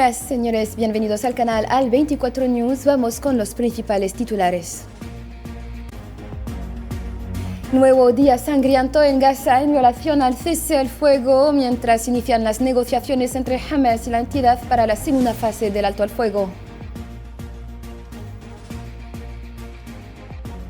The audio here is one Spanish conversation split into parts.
Buenas, señores, bienvenidos al canal Al 24 News. Vamos con los principales titulares. Nuevo día sangriento en Gaza en violación al cese al fuego mientras inician las negociaciones entre Hamas y la entidad para la segunda fase del alto al fuego.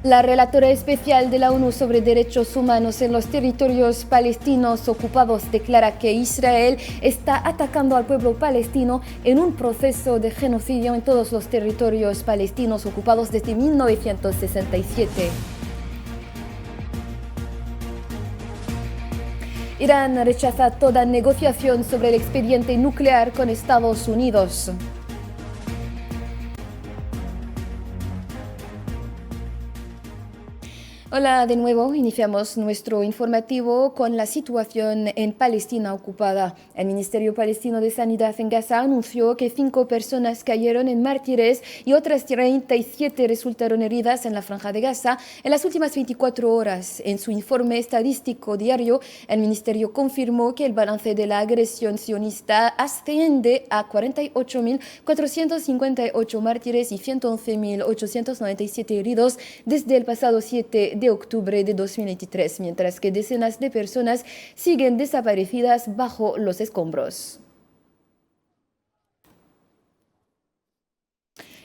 La relatora especial de la ONU sobre derechos humanos en los territorios palestinos ocupados declara que Israel está atacando al pueblo palestino en un proceso de genocidio en todos los territorios palestinos ocupados desde 1967. Irán rechaza toda negociación sobre el expediente nuclear con Estados Unidos. Hola de nuevo, iniciamos nuestro informativo con la situación en Palestina ocupada. El Ministerio Palestino de Sanidad en Gaza anunció que 5 personas cayeron en mártires y otras 37 resultaron heridas en la Franja de Gaza en las últimas 24 horas. En su informe estadístico diario, el Ministerio confirmó que el balance de la agresión sionista asciende a 48.458 mártires y 111.897 heridos desde el pasado 7 de octubre de 2023, mientras que decenas de personas siguen desaparecidas bajo los escombros.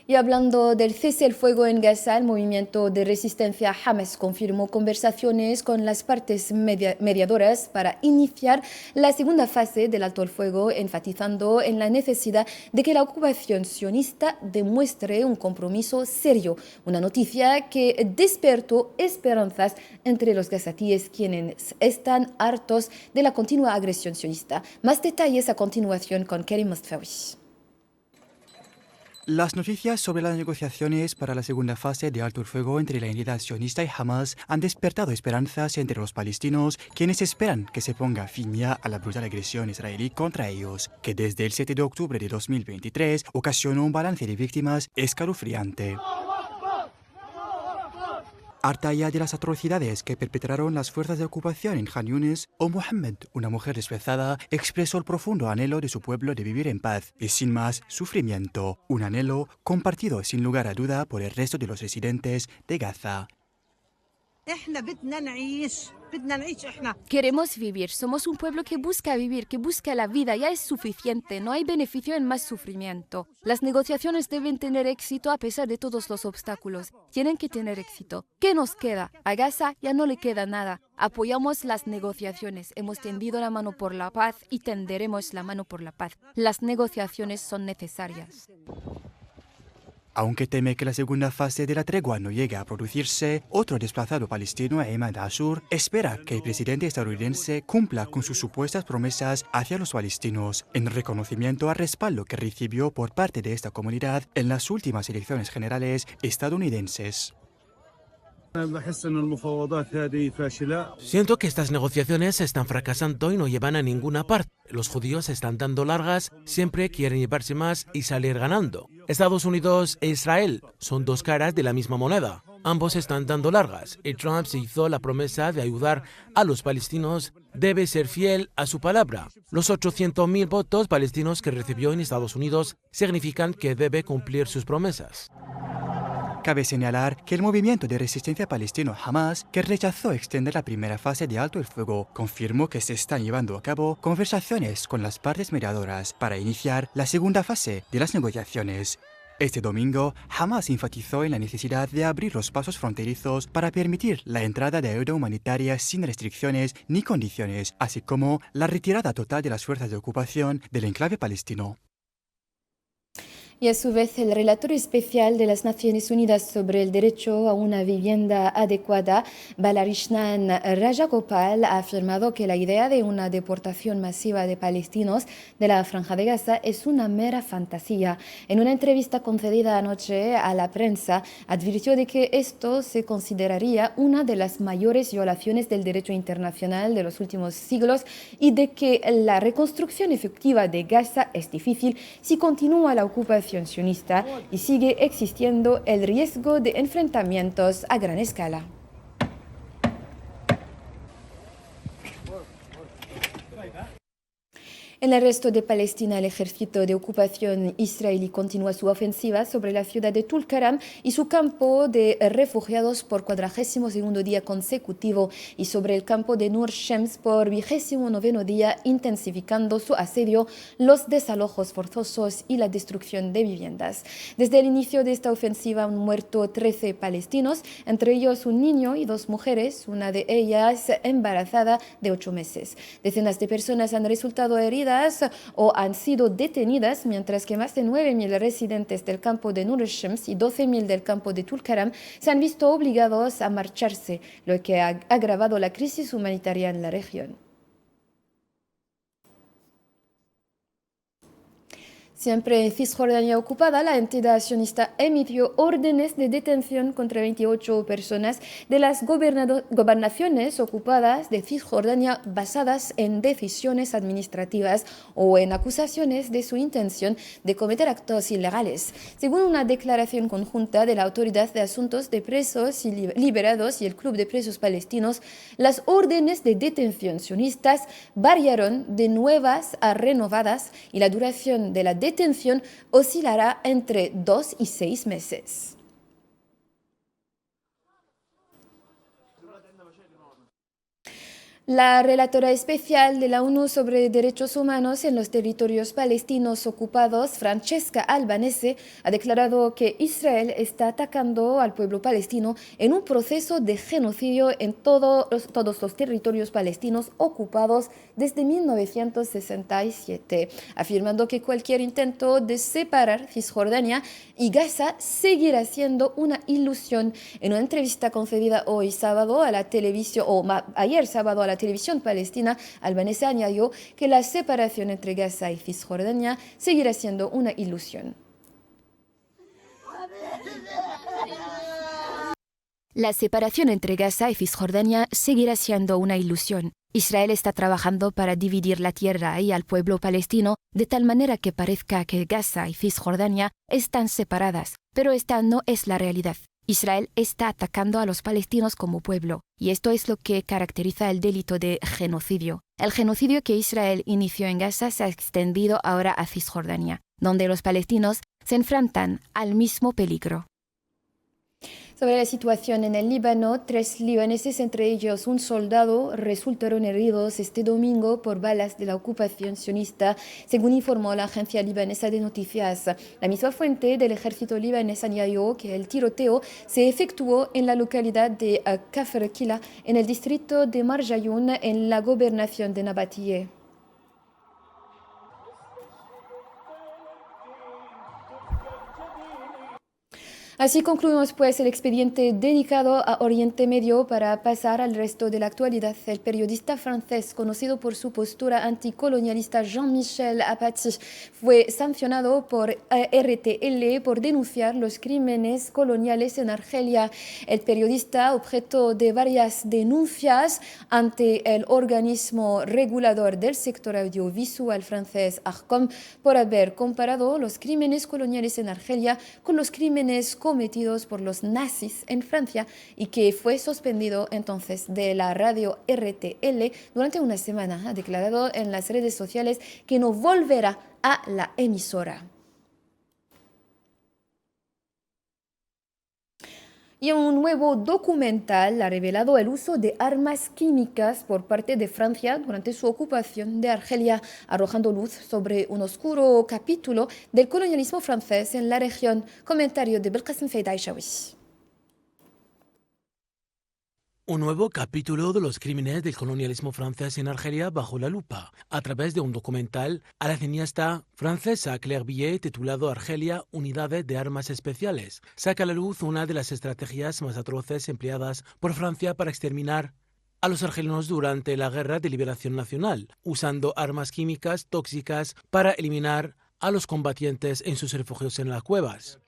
Y hablando del cese al fuego en Gaza, el movimiento de resistencia Hamas confirmó conversaciones con las partes mediadoras para iniciar la segunda fase del alto al fuego, enfatizando en la necesidad de que la ocupación sionista demuestre un compromiso serio. Una noticia que despertó esperanzas entre los gazatíes, quienes están hartos de la continua agresión sionista. Más detalles a continuación con Karim Mostfawi. Las noticias sobre las negociaciones para la segunda fase de alto el fuego entre la entidad sionista y Hamas han despertado esperanzas entre los palestinos, quienes esperan que se ponga fin ya a la brutal agresión israelí contra ellos, que desde el 7 de octubre de 2023 ocasionó un balance de víctimas escalofriante. Harta ya de las atrocidades que perpetraron las fuerzas de ocupación en Khan Yunis, Mohammed, una mujer desplazada, expresó el profundo anhelo de su pueblo de vivir en paz y sin más sufrimiento, un anhelo compartido sin lugar a duda por el resto de los residentes de Gaza. Queremos vivir, somos un pueblo que busca vivir, que busca la vida, ya es suficiente, no hay beneficio en más sufrimiento. Las negociaciones deben tener éxito a pesar de todos los obstáculos, tienen que tener éxito. ¿Qué nos queda? A Gaza ya no le queda nada. Apoyamos las negociaciones, hemos tendido la mano por la paz y tenderemos la mano por la paz. Las negociaciones son necesarias. Aunque teme que la segunda fase de la tregua no llegue a producirse, otro desplazado palestino, Ayman Ashur, espera que el presidente estadounidense cumpla con sus supuestas promesas hacia los palestinos, en reconocimiento al respaldo que recibió por parte de esta comunidad en las últimas elecciones generales estadounidenses. Siento que estas negociaciones están fracasando y no llevan a ninguna parte. Los judíos están dando largas, siempre quieren llevarse más y salir ganando. Estados Unidos e Israel son dos caras de la misma moneda. Ambos están dando largas y Trump se hizo la promesa de ayudar a los palestinos. Debe ser fiel a su palabra. Los 800.000 votos palestinos que recibió en Estados Unidos significan que debe cumplir sus promesas. Cabe señalar que el movimiento de resistencia palestino Hamas, que rechazó extender la primera fase de alto el fuego, confirmó que se están llevando a cabo conversaciones con las partes mediadoras para iniciar la segunda fase de las negociaciones. Este domingo, Hamas enfatizó en la necesidad de abrir los pasos fronterizos para permitir la entrada de ayuda humanitaria sin restricciones ni condiciones, así como la retirada total de las fuerzas de ocupación del enclave palestino. Y a su vez, el relator especial de las Naciones Unidas sobre el derecho a una vivienda adecuada, Balakrishnan Rajagopal, ha afirmado que la idea de una deportación masiva de palestinos de la Franja de Gaza es una mera fantasía. En una entrevista concedida anoche a la prensa, advirtió de que esto se consideraría una de las mayores violaciones del derecho internacional de los últimos siglos y de que la reconstrucción efectiva de Gaza es difícil si continúa la ocupación sionista y sigue existiendo el riesgo de enfrentamientos a gran escala. En el resto de Palestina, el ejército de ocupación israelí continúa su ofensiva sobre la ciudad de Tulkarem y su campo de refugiados por 42º día consecutivo y sobre el campo de Nur Shems por 29º día, intensificando su asedio, los desalojos forzosos y la destrucción de viviendas. Desde el inicio de esta ofensiva han muerto 13 palestinos, entre ellos un niño y 2 mujeres, una de ellas embarazada de 8 meses. Decenas de personas han resultado heridas o han sido detenidas, mientras que más de 9.000 residentes del campo de Nur Shems y 12.000 del campo de Tulkarem se han visto obligados a marcharse, lo que ha agravado la crisis humanitaria en la región. Siempre en Cisjordania ocupada, la entidad sionista emitió órdenes de detención contra 28 personas de las gobernaciones ocupadas de Cisjordania basadas en decisiones administrativas o en acusaciones de su intención de cometer actos ilegales. Según una declaración conjunta de la Autoridad de Asuntos de Presos y Liberados y el Club de Presos Palestinos, las órdenes de detención sionistas variaron de nuevas a renovadas y la duración de la detención oscilará entre 2 y 6 meses. La relatora especial de la ONU sobre derechos humanos en los territorios palestinos ocupados, Francesca Albanese, ha declarado que Israel está atacando al pueblo palestino en un proceso de genocidio en todos los territorios palestinos ocupados desde 1967, afirmando que cualquier intento de separar Cisjordania y Gaza seguirá siendo una ilusión. En una entrevista concedida hoy sábado a la televisión, ayer sábado a la televisión palestina, Albanese añadió que la separación entre Gaza y Cisjordania seguirá siendo una ilusión. La separación entre Gaza y Cisjordania seguirá siendo una ilusión. Israel está trabajando para dividir la tierra y al pueblo palestino de tal manera que parezca que Gaza y Cisjordania están separadas, pero esta no es la realidad. Israel está atacando a los palestinos como pueblo, y esto es lo que caracteriza el delito de genocidio. El genocidio que Israel inició en Gaza se ha extendido ahora a Cisjordania, donde los palestinos se enfrentan al mismo peligro. Sobre la situación en el Líbano, 3 libaneses, entre ellos un soldado, resultaron heridos este domingo por balas de la ocupación sionista, según informó la agencia libanesa de noticias. La misma fuente del ejército libanés añadió que el tiroteo se efectuó en la localidad de Kafr Kila, en el distrito de Marjayun, en la gobernación de Nabatie. Así concluimos pues el expediente dedicado a Oriente Medio para pasar al resto de la actualidad. El periodista francés conocido por su postura anticolonialista Jean-Michel Apathy fue sancionado por RTL por denunciar los crímenes coloniales en Argelia. El periodista, objeto de varias denuncias ante el organismo regulador del sector audiovisual francés Arcom por haber comparado los crímenes coloniales en Argelia con los crímenes cometidos por los nazis en Francia y que fue suspendido entonces de la radio RTL durante una semana. Ha declarado en las redes sociales que no volverá a la emisora. Y un nuevo documental ha revelado el uso de armas químicas por parte de Francia durante su ocupación de Argelia, arrojando luz sobre un oscuro capítulo del colonialismo francés en la región. Comentario de Belkacem Feidaishawi. Un nuevo capítulo de los crímenes del colonialismo francés en Argelia bajo la lupa, a través de un documental a la cineasta francesa Claire Billet titulado Argelia, Unidades de Armas Especiales. Saca a la luz una de las estrategias más atroces empleadas por Francia para exterminar a los argelinos durante la Guerra de Liberación Nacional, usando armas químicas tóxicas para eliminar a los combatientes en sus refugios en las cuevas.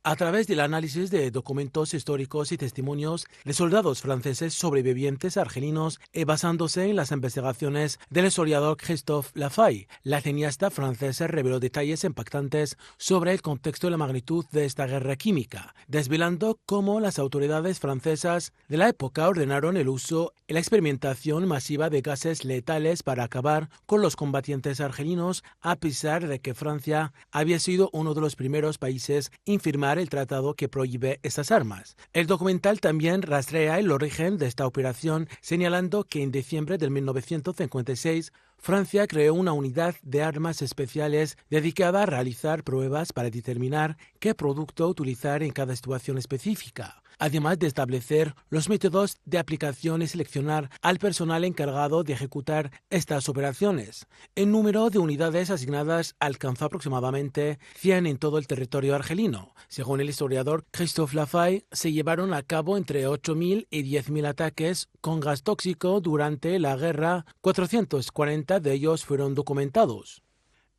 A través del análisis de documentos históricos y testimonios de soldados franceses sobrevivientes argelinos y basándose en las investigaciones del historiador Christophe Lafaye, la cineasta francesa reveló detalles impactantes sobre el contexto y la magnitud de esta guerra química, desvelando cómo las autoridades francesas de la época ordenaron el uso y la experimentación masiva de gases letales para acabar con los combatientes argelinos, a pesar de que Francia había sido uno de los primeros países en firmar el tratado que prohíbe estas armas. El documental también rastrea el origen de esta operación, señalando que en diciembre de 1956 Francia creó una unidad de armas especiales dedicada a realizar pruebas para determinar qué producto utilizar en cada situación específica, además de establecer los métodos de aplicación y seleccionar al personal encargado de ejecutar estas operaciones. El número de unidades asignadas alcanzó aproximadamente 100 en todo el territorio argelino. Según el historiador Christophe Lafaye, se llevaron a cabo entre 8.000 y 10.000 ataques con gas tóxico durante la guerra. 440 de ellos fueron documentados.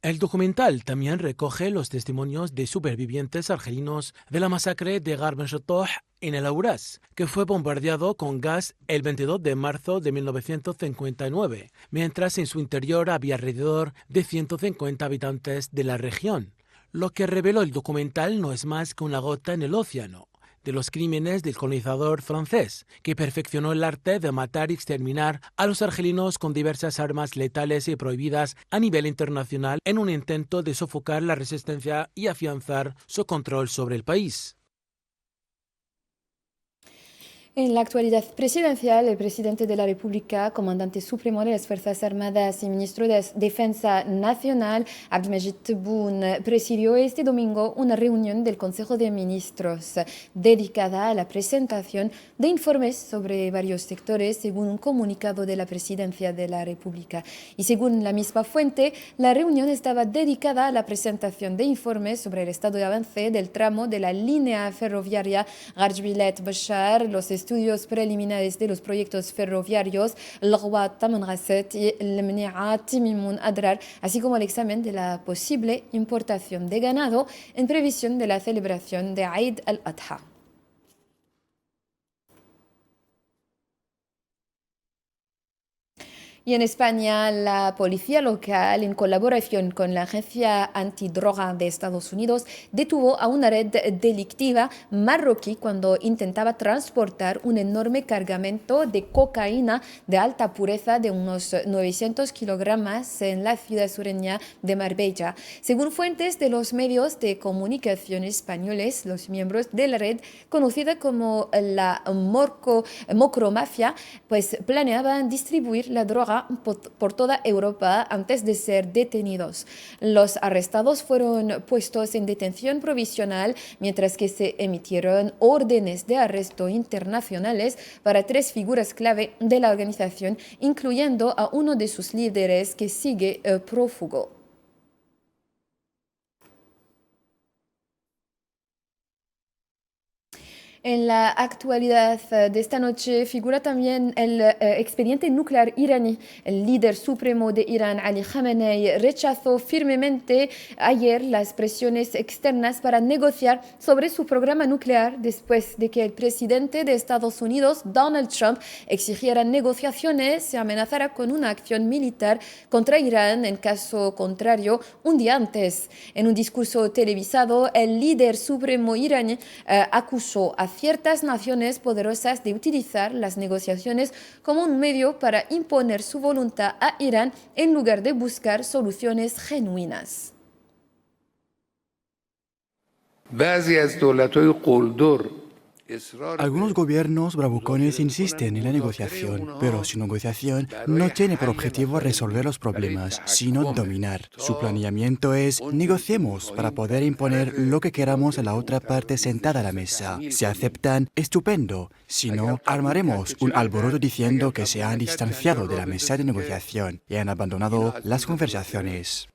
El documental también recoge los testimonios de supervivientes argelinos de la masacre de Garbenchatoh en el Aurás, que fue bombardeado con gas el 22 de marzo de 1959, mientras en su interior había alrededor de 150 habitantes de la región. Lo que reveló el documental no es más que una gota en el océano de los crímenes del colonizador francés, que perfeccionó el arte de matar y exterminar a los argelinos con diversas armas letales y prohibidas a nivel internacional en un intento de sofocar la resistencia y afianzar su control sobre el país. En la actualidad presidencial, el presidente de la República, comandante supremo de las Fuerzas Armadas y ministro de Defensa Nacional, Abdelmajid Tebboune, presidió este domingo una reunión del Consejo de Ministros dedicada a la presentación de informes sobre varios sectores, según un comunicado de la Presidencia de la República. Y según la misma fuente, la reunión estaba dedicada a la presentación de informes sobre el estado de avance del tramo de la línea ferroviaria Garjbilet-Bachar, los estudios preliminares de los proyectos ferroviarios Al-Ghawat-Tamanghasset y Al-Mni'a-Timimun-Adrar, así como el examen de la posible importación de ganado en previsión de la celebración de Eid al-Adha. Y en España, la policía local, en colaboración con la Agencia Antidroga de Estados Unidos, detuvo a una red delictiva marroquí cuando intentaba transportar un enorme cargamento de cocaína de alta pureza de unos 900 kilogramos en la ciudad sureña de Marbella. Según fuentes de los medios de comunicación españoles, los miembros de la red, conocida como la Mocromafia, pues planeaban distribuir la droga por toda Europa antes de ser detenidos. Los arrestados fueron puestos en detención provisional mientras que se emitieron órdenes de arresto internacionales para 3 figuras clave de la organización, incluyendo a uno de sus líderes que sigue prófugo. En la actualidad de esta noche figura también el expediente nuclear iraní. El líder supremo de Irán, Ali Khamenei, rechazó firmemente ayer las presiones externas para negociar sobre su programa nuclear después de que el presidente de Estados Unidos, Donald Trump, exigiera negociaciones y amenazara con una acción militar contra Irán en caso contrario un día antes. En un discurso televisado, el líder supremo iraní acusó a ciertas naciones poderosas de utilizar las negociaciones como un medio para imponer su voluntad a Irán en lugar de buscar soluciones genuinas. Algunos gobiernos bravucones insisten en la negociación, pero su negociación no tiene por objetivo resolver los problemas, sino dominar. Su planeamiento es: negociemos para poder imponer lo que queramos a la otra parte sentada a la mesa. Si aceptan, estupendo. Si no, armaremos un alboroto diciendo que se han distanciado de la mesa de negociación y han abandonado las conversaciones.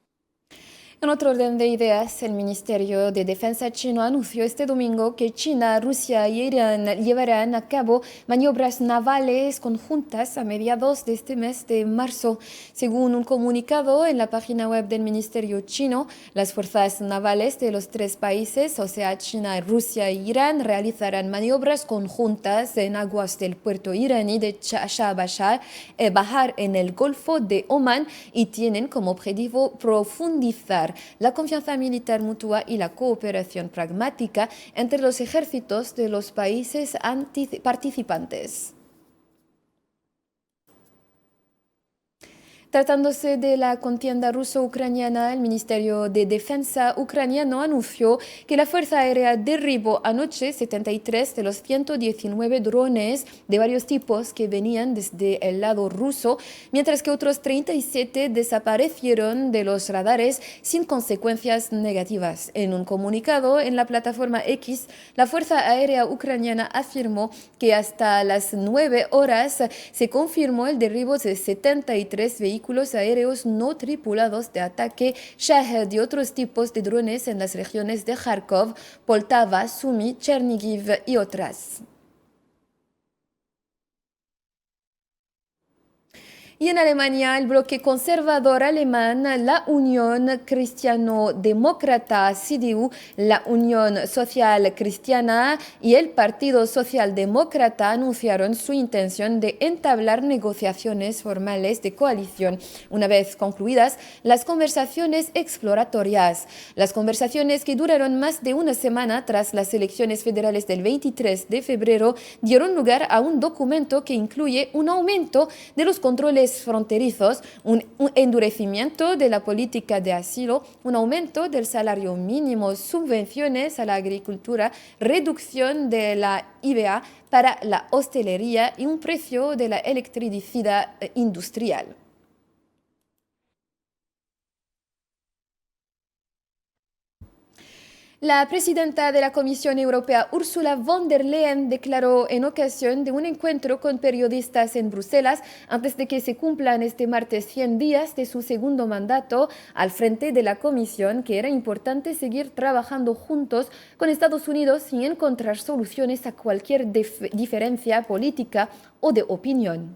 En otro orden de ideas, el Ministerio de Defensa chino anunció este domingo que China, Rusia y Irán llevarán a cabo maniobras navales conjuntas a mediados de este mes de marzo. Según un comunicado en la página web del Ministerio chino, las fuerzas navales de los tres países, o sea, China, Rusia e Irán, realizarán maniobras conjuntas en aguas del puerto iraní de Shah Bahar en el Golfo de Omán y tienen como objetivo profundizar la confianza militar mutua y la cooperación pragmática entre los ejércitos de los países participantes. Tratándose de la contienda ruso-ucraniana, el Ministerio de Defensa ucraniano anunció que la Fuerza Aérea derribó anoche 73 de los 119 drones de varios tipos que venían desde el lado ruso, mientras que otros 37 desaparecieron de los radares sin consecuencias negativas. En un comunicado en la plataforma X, la Fuerza Aérea ucraniana afirmó que hasta las 9 horas se confirmó el derribo de 73 vehículos aéreos no tripulados de ataque Shahed y otros tipos de drones en las regiones de Kharkov, Poltava, Sumy, Chernihiv y otras. Y en Alemania, el bloque conservador alemán, la Unión Cristiano-Demócrata, CDU, la Unión Social Cristiana y el Partido Socialdemócrata anunciaron su intención de entablar negociaciones formales de coalición una vez concluidas las conversaciones exploratorias. Las conversaciones, que duraron más de una semana tras las elecciones federales del 23 de febrero, dieron lugar a un documento que incluye un aumento de los controles fronterizos, un endurecimiento de la política de asilo, un aumento del salario mínimo, subvenciones a la agricultura, reducción de la IVA para la hostelería y un precio de la electricidad industrial. La presidenta de la Comisión Europea, Ursula von der Leyen, declaró en ocasión de un encuentro con periodistas en Bruselas, antes de que se cumplan este martes 100 días de su segundo mandato al frente de la Comisión, que era importante seguir trabajando juntos con Estados Unidos y encontrar soluciones a cualquier diferencia política o de opinión.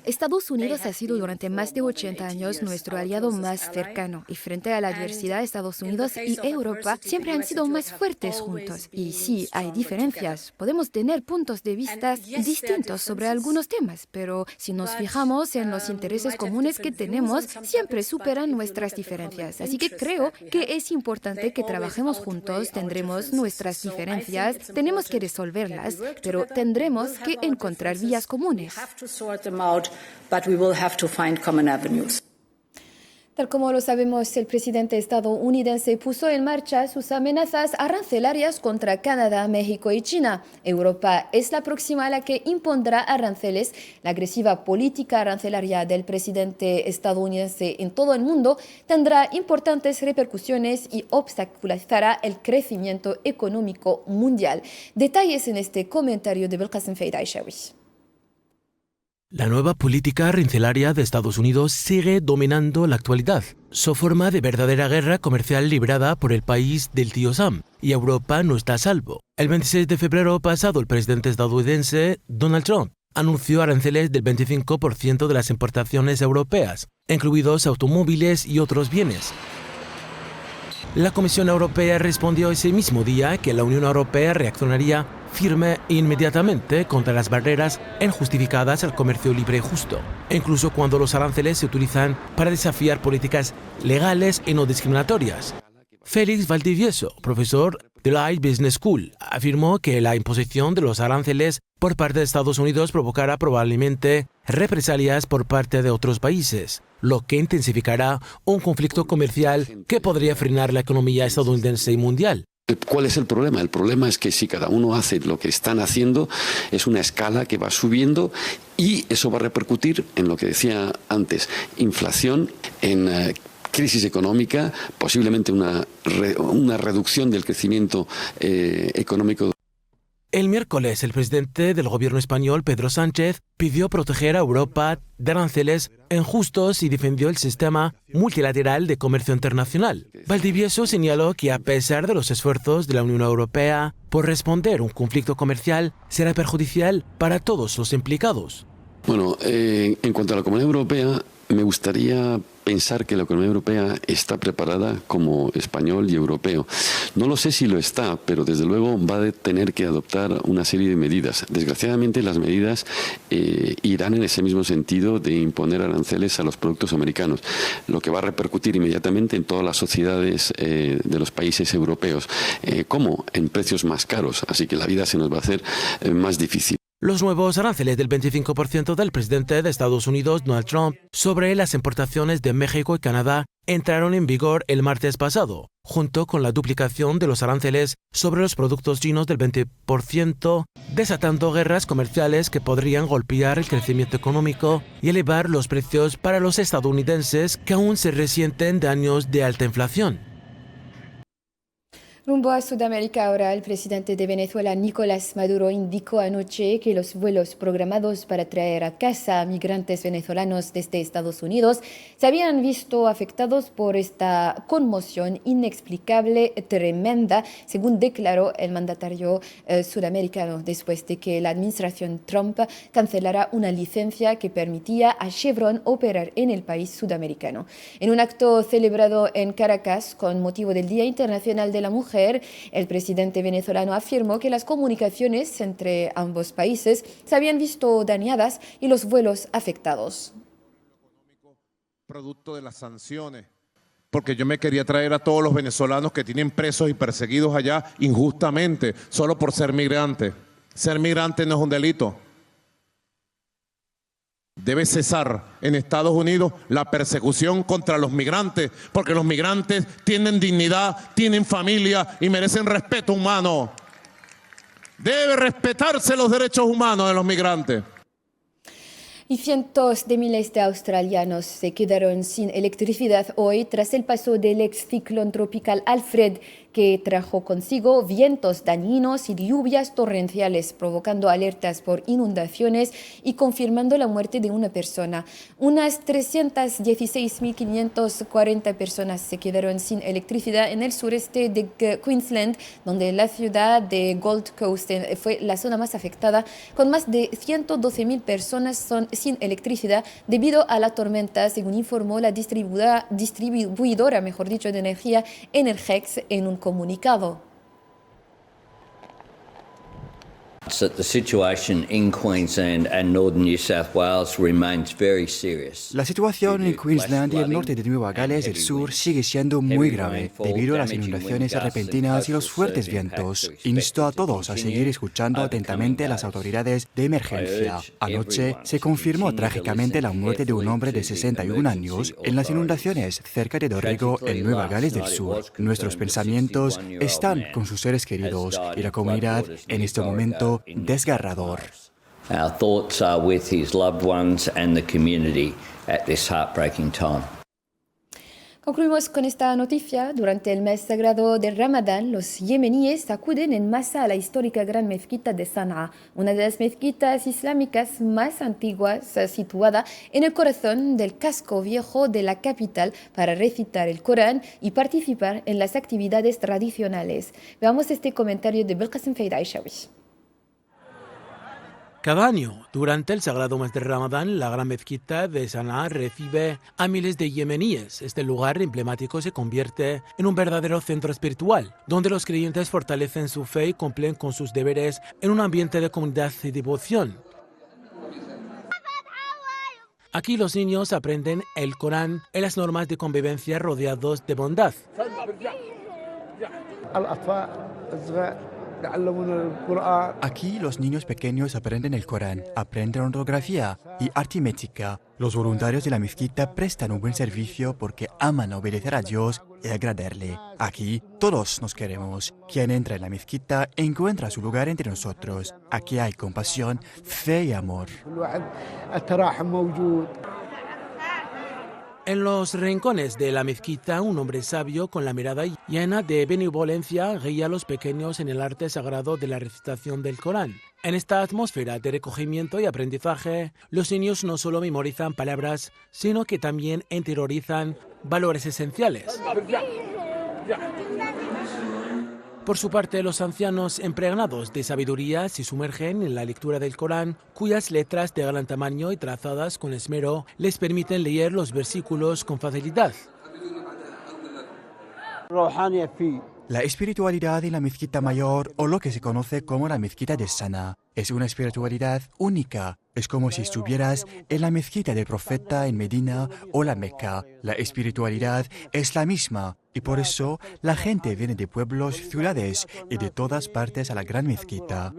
Estados Unidos ha sido durante más de 80 años nuestro aliado más cercano y frente a la adversidad Estados Unidos y Europa siempre han sido más fuertes juntos. Y sí, hay diferencias. Podemos tener puntos de vista distintos sobre algunos temas, pero si nos fijamos en los intereses comunes que tenemos, siempre superan nuestras diferencias. Así que creo que es importante que trabajemos juntos, tendremos nuestras diferencias, tenemos que resolverlas, pero tendremos que encontrar vías comunes. But we will have to find common avenues. Tal como lo sabemos, el presidente estadounidense puso en marcha sus amenazas arancelarias contra Canadá, México y China. Europa es la próxima a la que impondrá aranceles. La agresiva política arancelaria del presidente estadounidense en todo el mundo tendrá importantes repercusiones y obstaculizará el crecimiento económico mundial. Detalles en este comentario de Belkacem Feidaishawi. La nueva política arancelaria de Estados Unidos sigue dominando la actualidad. Su forma de verdadera guerra comercial librada por el país del tío Sam, y Europa no está a salvo. El 26 de febrero pasado, el presidente estadounidense Donald Trump anunció aranceles del 25% de las importaciones europeas, incluidos automóviles y otros bienes. La Comisión Europea respondió ese mismo día que la Unión Europea reaccionaría firme e inmediatamente contra las barreras injustificadas al comercio libre y justo, incluso cuando los aranceles se utilizan para desafiar políticas legales y no discriminatorias. Félix Valdivieso, profesor de la Business School, afirmó que la imposición de los aranceles por parte de Estados Unidos provocará probablemente represalias por parte de otros países, lo que intensificará un conflicto comercial que podría frenar la economía estadounidense y mundial. ¿Cuál es el problema? El problema es que si cada uno hace lo que están haciendo, es una escala que va subiendo y eso va a repercutir en lo que decía antes, inflación, en crisis económica, posiblemente una reducción del crecimiento económico. El miércoles, el presidente del gobierno español, Pedro Sánchez, pidió proteger a Europa de aranceles injustos y defendió el sistema multilateral de comercio internacional. Valdivieso señaló que a pesar de los esfuerzos de la Unión Europea por responder a un conflicto comercial, será perjudicial para todos los implicados. Bueno, en cuanto a la Comunidad Europea, me gustaría pensar que la Comunidad Europea está preparada como español y europeo. No lo sé si lo está, pero desde luego va a tener que adoptar una serie de medidas. Desgraciadamente las medidas irán en ese mismo sentido de imponer aranceles a los productos americanos, lo que va a repercutir inmediatamente en todas las sociedades de los países europeos. ¿Cómo? En precios más caros, así que la vida se nos va a hacer más difícil. Los nuevos aranceles del 25% del presidente de Estados Unidos, Donald Trump, sobre las importaciones de México y Canadá entraron en vigor el martes pasado, junto con la duplicación de los aranceles sobre los productos chinos del 20%, desatando guerras comerciales que podrían golpear el crecimiento económico y elevar los precios para los estadounidenses que aún se resienten de años de alta inflación. Rumbo a Sudamérica ahora, el presidente de Venezuela, Nicolás Maduro, indicó anoche que los vuelos programados para traer a casa a migrantes venezolanos desde Estados Unidos se habían visto afectados por esta conmoción inexplicable, tremenda, según declaró el mandatario sudamericano, después de que la administración Trump cancelara una licencia que permitía a Chevron operar en el país sudamericano. En un acto celebrado en Caracas con motivo del Día Internacional de la Mujer, el presidente venezolano afirmó que las comunicaciones entre ambos países se habían visto dañadas y los vuelos afectados. Producto de las sanciones, porque yo me quería traer a todos los venezolanos que tienen presos y perseguidos allá injustamente, solo por ser migrante. Ser migrante no es un delito. Debe cesar en Estados Unidos la persecución contra los migrantes, porque los migrantes tienen dignidad, tienen familia y merecen respeto humano. Debe respetarse los derechos humanos de los migrantes. Y cientos de miles de australianos se quedaron sin electricidad hoy tras el paso del ex ciclón tropical Alfred, que trajo consigo vientos dañinos y lluvias torrenciales, provocando alertas por inundaciones y confirmando la muerte de una persona. Unas 316.540 personas se quedaron sin electricidad en el sureste de Queensland, donde la ciudad de Gold Coast fue la zona más afectada, con más de 112.000 personas sin electricidad debido a la tormenta, según informó la distribuidora de energía Energex en un comunicado. The situation in Queensland and northern New South Wales remains very serious. La situación en Queensland y el norte de Nueva Gales del Sur sigue siendo muy grave debido a las inundaciones repentinas y los fuertes vientos. Insto a todos a seguir escuchando atentamente a las autoridades de emergencia. Anoche se confirmó trágicamente la muerte de un hombre de 61 años en las inundaciones cerca de Dorrigo, en Nueva Gales del Sur. Nuestros pensamientos están con sus seres queridos y la comunidad en este momento desgarrador. Our thoughts are with his loved ones and the community at this heartbreaking time. Concluimos con esta noticia. Durante el mes sagrado del Ramadán, los yemeníes acuden en masa a la histórica Gran Mezquita de Sanaa, una de las mezquitas islámicas más antiguas, situada en el corazón del casco viejo de la capital, para recitar el Corán y participar en las actividades tradicionales. Veamos este comentario de Belkacem Feidaishawi. Cada año, durante el sagrado mes de Ramadán, la gran mezquita de Sanaa recibe a miles de yemeníes. Este lugar emblemático se convierte en un verdadero centro espiritual, donde los creyentes fortalecen su fe y cumplen con sus deberes en un ambiente de comunidad y devoción. Aquí los niños aprenden el Corán y las normas de convivencia rodeados de bondad. Aquí los niños pequeños aprenden el Corán, aprenden ortografía y aritmética. Los voluntarios de la mezquita prestan un buen servicio porque aman obedecer a Dios y agradarle. Aquí todos nos queremos. Quien entra en la mezquita encuentra su lugar entre nosotros. Aquí hay compasión, fe y amor. En los rincones de la mezquita, un hombre sabio con la mirada llena de benevolencia guía a los pequeños en el arte sagrado de la recitación del Corán. En esta atmósfera de recogimiento y aprendizaje, los niños no solo memorizan palabras, sino que también interiorizan valores esenciales. Por su parte, los ancianos impregnados de sabiduría se sumergen en la lectura del Corán, cuyas letras de gran tamaño y trazadas con esmero les permiten leer los versículos con facilidad. La espiritualidad en la mezquita mayor, o lo que se conoce como la mezquita de Sana, es una espiritualidad única. Es como si estuvieras en la mezquita del profeta en Medina o la Meca. La espiritualidad es la misma y por eso la gente viene de pueblos, ciudades y de todas partes a la gran mezquita.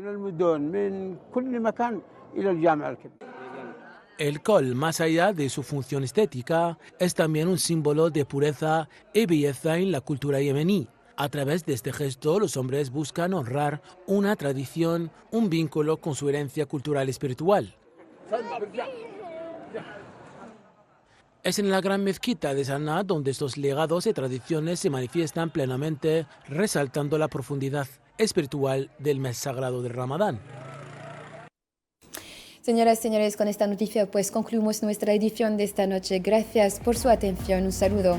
El col, más allá de su función estética, es también un símbolo de pureza y belleza en la cultura yemení. A través de este gesto, los hombres buscan honrar una tradición, un vínculo con su herencia cultural y espiritual. Es en la gran mezquita de Sana donde estos legados y tradiciones se manifiestan plenamente, resaltando la profundidad espiritual del mes sagrado del Ramadán. Señoras y señores, con esta noticia pues concluimos nuestra edición de esta noche. Gracias por su atención. Un saludo.